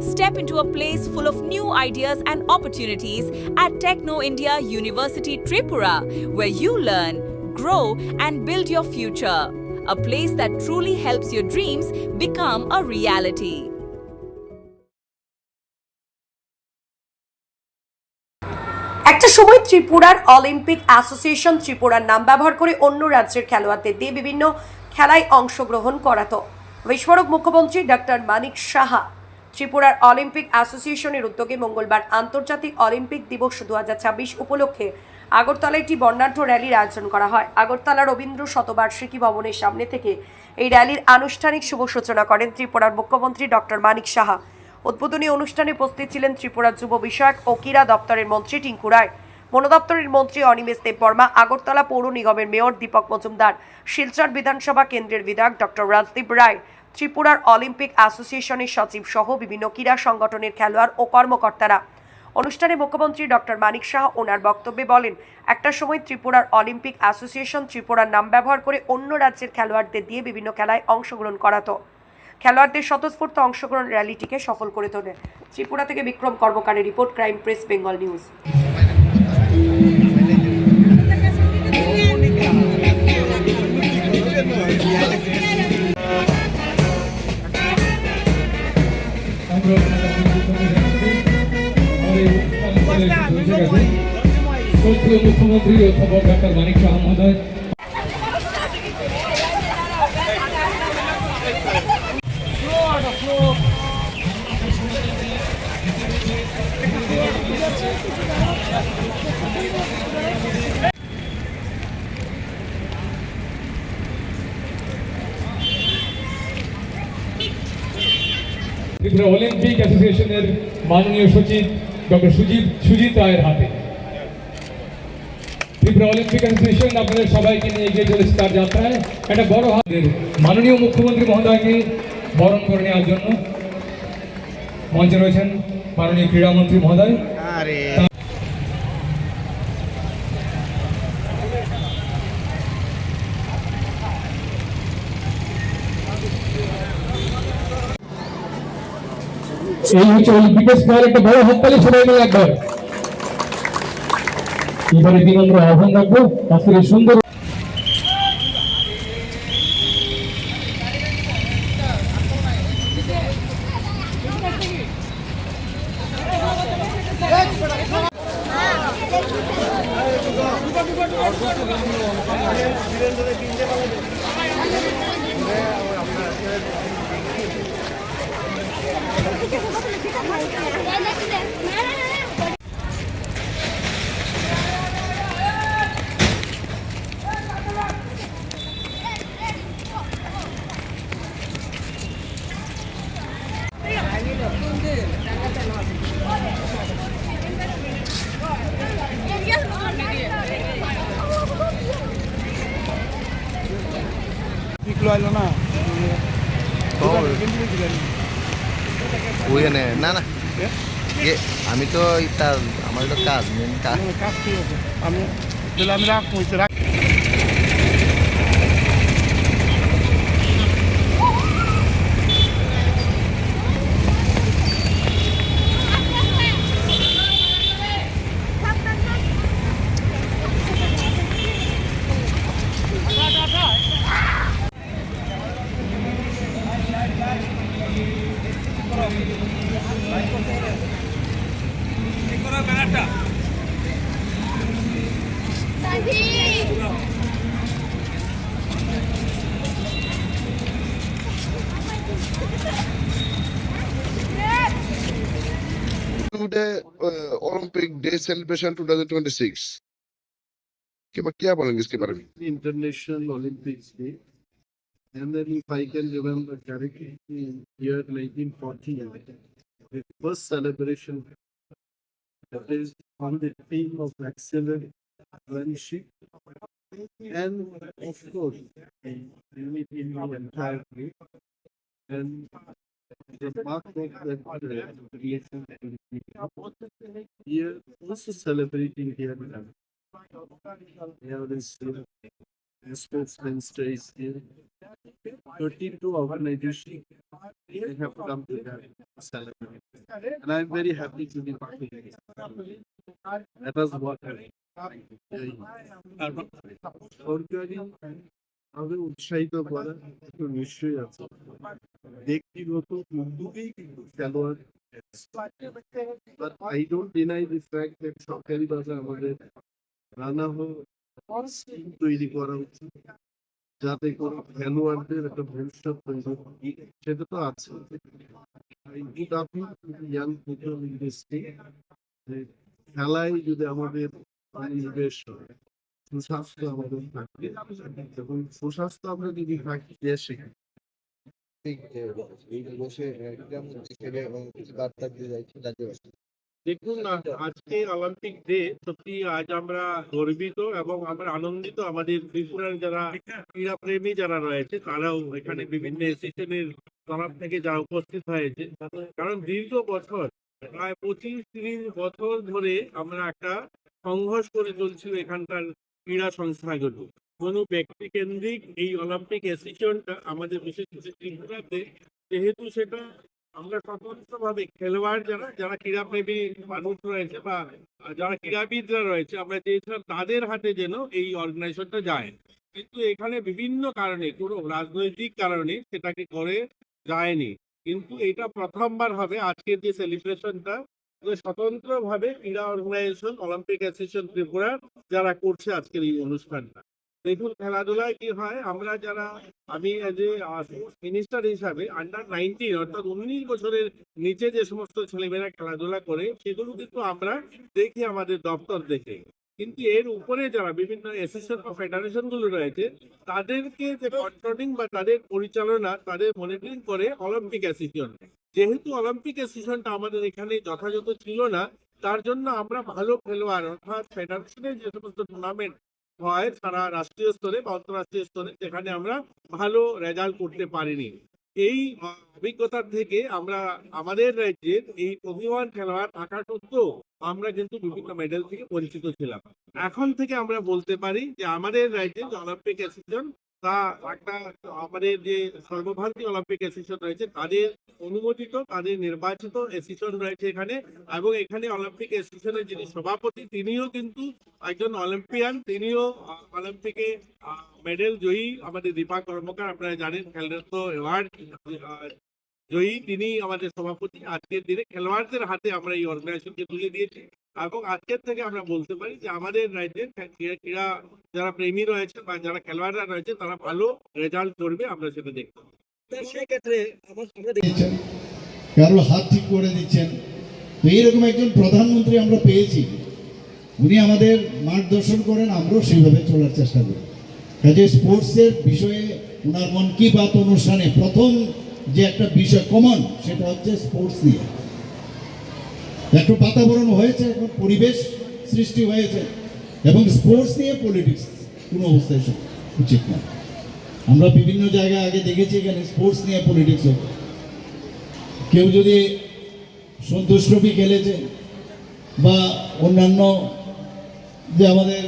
Step into a place full of new ideas and opportunities at Techno India University Tripura, where you learn, grow, and build your future. A place that truly helps your dreams become a reality. একটা সময় ত্রিপুরার Olympic association ত্রিপুরার নাম ব্যবহার করে অন্য রাজ্যের খেলোয়াড়দের দিয়ে বিভিন্ন খেলায় অংশগ্রহণ করাতো। বিস্ফোরক মুখ্যমন্ত্রী ডক্টর মানিক সাহা ত্রিপুরার অলিম্পিক অ্যাসোসিয়েশনের উদ্যোগে মঙ্গলবার আন্তর্জাতিক অলিম্পিক দিবস 2026 উপলক্ষে আগরতলায় একটি বর্ণাঢ্য র্যালির আয়োজন করা হয়। আগরতলা রবীন্দ্র শতবার্ষিকী ভবনের সামনে থেকে এই র্যালির আনুষ্ঠানিক শুভ সূচনা করেন ত্রিপুরার মুখ্যমন্ত্রী ডক্টর মানিক সাহা। উদ্বোধনী অনুষ্ঠানে উপস্থিত ছিলেন ত্রিপুরা যুব বিষয়ক ও ক্রীড়া দপ্তরের মন্ত্রী টিঙ্কু রায়, বন দপ্তরের মন্ত্রী অনিমেষ দেববর্মা, আগরতলা পৌর নিগমের মেয়র দীপক মজুমদার, শিলচর বিধানসভা কেন্দ্রের বিধায়ক ডক্টর রাজদীপ রায়, ত্রিপুরার অলিম্পিক অ্যাসোসিয়েশনের সচিব সহ বিভিন্ন ক্রীড়া সংগঠনের খেলোয়াড় ও কর্মকর্তারা। অনুষ্ঠানে মুখ্যমন্ত্রী ডক্টর মানিক সাহা ওনার বক্তব্যে বলেন, একটা সময় ত্রিপুরার অলিম্পিক অ্যাসোসিয়েশন ত্রিপুরার নাম ব্যবহার করে অন্য রাজ্যের খেলোয়াড়দের দিয়ে বিভিন্ন খেলায় অংশগ্রহণ করাতো। খেলোয়াড়দের স্বতঃস্ফূর্ত অংশগ্রহণ র্যালিটিকে সফল করে তোলে। ত্রিপুরা থেকে বিক্রম কর্মকারের report, crime press Bengal news. মুখ্যমন্ত্রী অধ্যাপক ডক্টর মানিক সাহা মহোদয়, ত্রিপুরা অলিম্পিক অ্যাসোসিয়েশনের মাননীয় সচিব ডক্টর সুজিত রায়ের হাতে ত্রিপুরা অলিম্পিক অ্যাসোসিয়েশন আপনাদের সবাইকে নিয়ে এগিয়ে চলেছে তার যাত্রায়। একটা বড় হাতের মাননীয় মুখ্যমন্ত্রী মহোদয়কে বরণ করে নেওয়ার জন্য মঞ্চে রয়েছেন মাননীয় ক্রীড়ামন্ত্রী মহোদয়। এই হচ্ছে অলিম্পিকের স্কোয়ার, একটা বড় হাততালি সবাই মিলে একবার। এবারে বিনম্র আহ্বান রাখবো আজকের সুন্দর ওইখানে না না আমি তো তার আমার তো কাজ মেন কাজ ঠিক আছে। আমি রাখ today Olympic Day celebration 2026 क्या बोलेंगे इसके बारे में? International Olympics Day, and then if I can remember correctly, in year 1940, the first celebration that is on the theme of excellent friendship and of course unity in the entire group, and the mark of that relation here also celebrating here. We have this sportsmen stays here. 32 organizations they have come together to celebrate. And I'm very happy to be part of this. That was what সরকারি ভাবে উৎসাহিত করা একটু নিশ্চয়ই আছে। ব্যক্তিগত উদ্যোগেই কিন্তু খেলোয়াড়, but I don't deny the fact that সরকারি ভাবে আমাদের নানা স্কিম তৈরি করা উচিত যাতে করে খেলোয়াড়দের একটা ভবিষ্যৎ তৈরি হয়। সেটা তো আছে। ইয়াং পিপল ইন দিস খেলায় যদি আমাদের নিবেশ হয়, সুস্বাস্থ্য আমাদের থাকবে এবং সুস্বাস্থ্য আমরা যদি থাকি দেশে দেখুন আজকে অলিম্পিক ডে, সত্যি আজ আমরা গর্বিত এবং আমরা আনন্দিত। আমাদের ত্রিপুরার যারা ক্রীড়াপ্রেমী যারা রয়েছে তারাও এখানে বিভিন্ন অ্যাসোসিয়েশনের তরফ থেকে যারা উপস্থিত হয়েছে, কারণ দীর্ঘ বছর প্রায় 25-30 বছর ধরে আমরা একটা সংঘর্ষ করে চলছিল এখানকার ক্রীড়া সংস্থাগুলো। কোনো ব্যক্তি কেন্দ্রিক এই অলিম্পিক অ্যাসোসিয়েশনটা আমাদের বিশেষ করে ত্রিপুরাতে, যেহেতু সেটা আমরা স্বতন্ত্রভাবে খেলোয়াড় যারা ক্রীড়াপ্রেমী মানুষ রয়েছে বা যারা ক্রীড়াবিদরা রয়েছে, আমরা চেয়েছিলাম তাদের হাতে যেন এই অর্গানাইজেশনটা যায়। কিন্তু এখানে বিভিন্ন কারণে, কোনো রাজনৈতিক কারণে সেটাকে করে যায়নি। কিন্তু এটা প্রথমবার হবে আজকের যে সেলিব্রেশনটা, স্বতন্ত্রভাবে ক্রীড়া অর্গানাইজেশন অলিম্পিক অ্যাসোসিয়েশন ত্রিপুরা যারা করছে আজকের এই অনুষ্ঠানটা। দেখুন খেলাধুলায় কি হয়, আমরা যারা, আমি এজ এ মিনিস্টার হিসাবে আন্ডার 19 অর্থাৎ 19 বছরের নিচে যে সমস্ত ছেলেমেয়েরা খেলাধুলা করে সেগুলো কিন্তু আমরা দেখি আমাদের দপ্তর দেখে। কিন্তু এর উপরে যারা বিভিন্ন অ্যাসোসিয়েশন বা ফেডারেশন গুলো রয়েছে তাদেরকে যে কন্ট্রোলিং বা তাদের পরিচালনা, তাদের মনিটরিং করে অলিম্পিক অ্যাসোসিয়েশন। যেহেতু অলিম্পিক অ্যাসোসিয়েশনটা আমাদের এখানে যথাযথ ছিল না, তার জন্য আমরা ভালো খেলোয়াড় অর্থাৎ ফেডারেশনের যে সমস্ত টুর্নামেন্ট হয় সারা রাষ্ট্রীয় স্তরে বা আন্তর্রাষ্ট্রীয় স্তরে, যেখানে আমরা ভালো রেজাল্ট করতে পারিনি। এই অভিজ্ঞতার থেকে আমরা আমাদের রাজ্যের এই প্রতিভাবান খেলোয়াড় থাকা সত্ত্বেও আমরা কিন্তু বিভিন্ন মেডেল থেকে বঞ্চিত ছিলাম। এখন থেকে আমরা বলতে পারি যে আমাদের রাজ্যে যে অলিম্পিক অ্যাসোসিয়েশন, তা একটা আমাদের যে সর্বভারতীয় অলিম্পিক অ্যাসোসিয়েশন রয়েছে তাদের অনুমোদিত, তাদের নির্বাচিত অ্যাসোসিয়েশন রয়েছে এখানে। এবং এখানে অলিম্পিক অ্যাসোসিয়েশনের যিনি সভাপতি তিনিও কিন্তু একজন অলিম্পিয়ান, তিনিও অলিম্পিকে মেডেল জয়ী আমাদের দীপা কর্মকার, আপনারা জানেন খেলরত্ন অ্যাওয়ার্ড জয়ী, তিনি আমাদের সভাপতি। আজকের দিনে খেলোয়াড়দের হাতে আমরা এই অর্গানাইজেশনকে তুলে দিয়েছি এবং আজকের থেকে আমরা বলতে পারি যে আমাদের রাজ্যের ক্রীড়া যারা প্রেমী রয়েছে বা যারা খেলোয়াড়রা রয়েছে তারা ভালো রেজাল্ট করবে, আমরা সেটা দেখতে পাবো। সেই ক্ষেত্রে কারো হাত ঠিক করে দিচ্ছেন। তো এইরকম একজন প্রধানমন্ত্রী আমরা পেয়েছি, উনি আমাদের মার্গদর্শন করেন, আমরাও সেইভাবে চলার চেষ্টা করি। কাজে স্পোর্টসের বিষয়ে ওনার মন কি বাত অনুষ্ঠানে প্রথম যে একটা বিষয় কমন, সেটা হচ্ছে স্পোর্টস নিয়ে একটু বাতাবরণ হয়েছে, এখন পরিবেশ সৃষ্টি হয়েছে এবং স্পোর্টস নিয়ে পলিটিক্স কোনো অবস্থায় উচিত না। আমরা বিভিন্ন জায়গায় আগে দেখেছি এখানে স্পোর্টস নিয়ে পলিটিক্স হতো। কেউ যদি সন্তোষ ট্রফি খেলেছে বা অন্যান্য যে আমাদের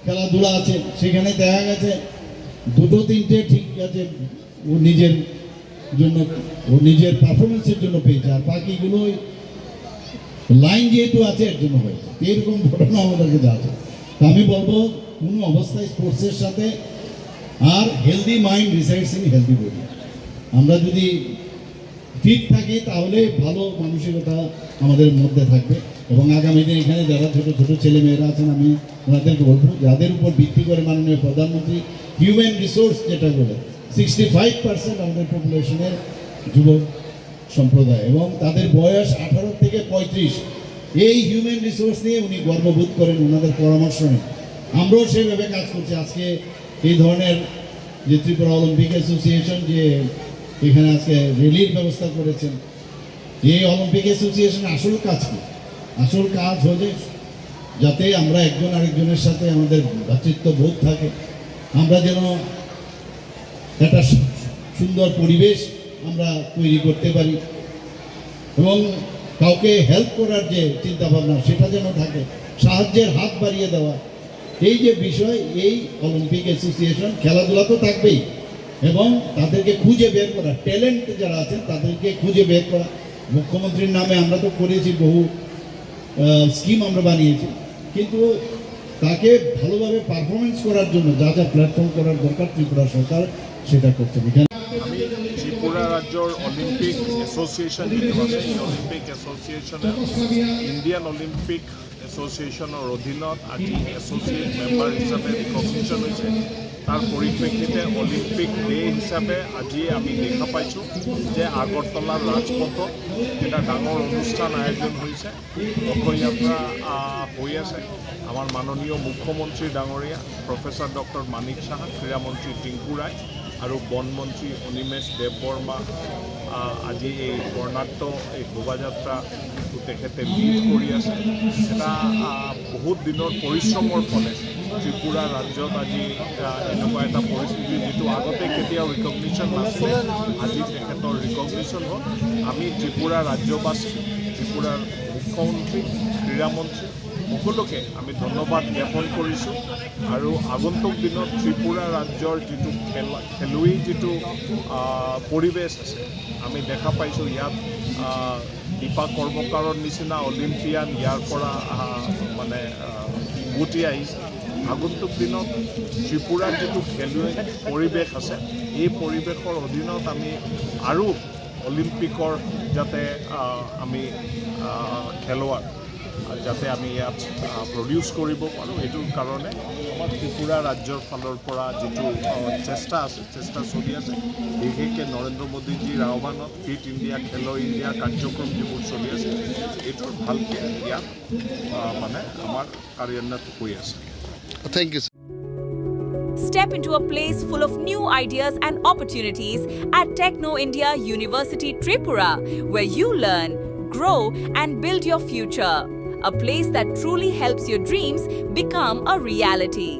খেলাধুলা আছে সেখানে দেখা গেছে 2-3টে ঠিক আছে ও নিজের জন্য, ও নিজের পারফরমেন্সের জন্য পেয়েছে, আর বাকিগুলো লাইন যেহেতু আছে এর জন্য হয়েছে। এরকম ঘটনা আমাদের কাছে আছে। আমি বলবো কোনো অবস্থায় স্পোর্টসের সাথে, আর healthy mind resides in healthy body. আমরা যদি ফিট থাকি তাহলে ভালো মানসিকতা আমাদের মধ্যে থাকবে এবং আগামী দিনে এখানে যারা ছোটো ছোটো ছেলেমেয়েরা আছেন আমি ওনাদেরকে বলবো যাদের উপর ভিত্তি করে মাননীয় প্রধানমন্ত্রী হিউম্যান রিসোর্স যেটা বলে 65% আমাদের পপুলেশনের যুবক সম্প্রদায় এবং তাদের বয়স 18 থেকে 35। এই হিউম্যান রিসোর্স নিয়ে উনি গর্ববোধ করেন, ওনাদের পরামর্শ নেন। আমরাও সেইভাবে কাজ করছি। আজকে এই ধরনের যে ত্রিপুরা অলিম্পিক অ্যাসোসিয়েশন যে এখানে আজকে র্যালির ব্যবস্থা করেছেন, এই অলিম্পিক অ্যাসোসিয়েশন আসল কাজ কি? আসল কাজ হলে যাতে আমরা একজন আরেকজনের সাথে আমাদের ভ্রাতৃত্ববোধ থাকে, আমরা যেন একটা সুন্দর পরিবেশ আমরা তৈরি করতে পারি এবং কাউকে হেল্প করার যে চিন্তাভাবনা সেটা যেন থাকে, সাহায্যের হাত বাড়িয়ে দেওয়া, এই যে বিষয়, এই অলিম্পিক অ্যাসোসিয়েশন খেলাধুলা তো থাকবেই, এবং তাদেরকে খুঁজে বের করা, ট্যালেন্ট যারা আছেন তাদেরকে খুঁজে বের করা। মুখ্যমন্ত্রীর নামে আমরা তো করেছি, বহু স্কিম আমরা বানিয়েছি, কিন্তু তাকে ভালোভাবে পারফরমেন্স করার জন্য যা যা প্ল্যাটফর্ম করার দরকার ত্রিপুরা সরকার সেটা করছে। এখানে আমি ত্রিপুরা রাজ্যৰ অলিম্পিক এছ'চিয়েশ্যন যিটো আছে, এই অলিম্পিক এছ'চিয়েশ্যনে ইণ্ডিয়ান অলিম্পিক এছ'চিয়েশ্যনৰ অধীনত আজি এছ'চিয়েট মেম্বাৰ হিচাপে ৰিকগনিশ্যন হৈছে। তাৰ পৰিপ্ৰেক্ষিতে অলিম্পিক ডে হিচাপে আজি আমি দেখা পাইছোঁ যে আগৰতলাৰ ৰাজপথত এটা ডাঙৰ অনুষ্ঠান আয়োজন হৈছে, ৰথযাত্ৰা হৈ আছে। আমাৰ মাননীয় মুখ্যমন্ত্ৰী ডাঙৰীয়া প্ৰফেচৰ ডক্টৰ মানিক সাহা, ক্ৰীড়ামন্ত্ৰী টিংকু ৰায় আৰু বনমন্ত্ৰী অনিমেষ দেৱবৰ্মা আজি এই বৰ্ণাঢ্য এই শোভাযাত্ৰাটো তেখেতে লিড কৰি আছে। এটা বহুত দিনৰ পৰিশ্ৰমৰ ফলে ত্ৰিপুৰা ৰাজ্যত আজি এনেকুৱা এটা পৰিস্থিতি, যিটো আগতে কেতিয়াও ৰিকগনিশ্যন নাছিলে, আজি তেখেতৰ ৰিকগনিশ্যন হ'ল। আমি ত্ৰিপুৰা ৰাজ্যবাসী, ত্ৰিপুৰাৰ মুখ্যমন্ত্ৰী, ক্ৰীড়ামন্ত্ৰী সকলোকে আমি ধন্যবাদ জ্ঞাপন কৰিছোঁ। আৰু আগন্তুক দিনত ত্ৰিপুৰা ৰাজ্যৰ যিটো খেলুৱৈ যিটো পৰিৱেশ আছে, আমি দেখা পাইছোঁ ইয়াত দীপা কৰ্মকাৰৰ নিচিনা অলিম্পিয়ান ইয়াৰ পৰা মানে উভতি আহিছে। আগন্তুক দিনত ত্ৰিপুৰাৰ যিটো খেলুৱৈ পৰিৱেশ আছে, এই পৰিৱেশৰ অধীনত আমি আৰু অলিম্পিকৰ যাতে আমি খেলুৱৈ যাতে আমি ইয়াত প্ৰডিউচ কৰিব পাৰোঁ, এইটোৰ কাৰণে আমাৰ ত্ৰিপুৰা ৰাজ্যৰ ফালৰ পৰা যিটো চেষ্টা আছে, চেষ্টা চলি আছে। বিশেষকৈ নৰেন্দ্ৰ মোদীজীৰ আহ্বানত ফিট ইণ্ডিয়া, খেলো ইণ্ডিয়া কাৰ্যক্ৰম যিবোৰ চলি আছে, এইটোৰ ভালকৈ ইয়াত মানে আমাৰ কাৰ্যান্বিত হৈ আছে। Thank you. Step into a place full of new ideas and opportunities at Techno India University Tripura, where you learn, grow, and build your future. A place that truly helps your dreams become a reality.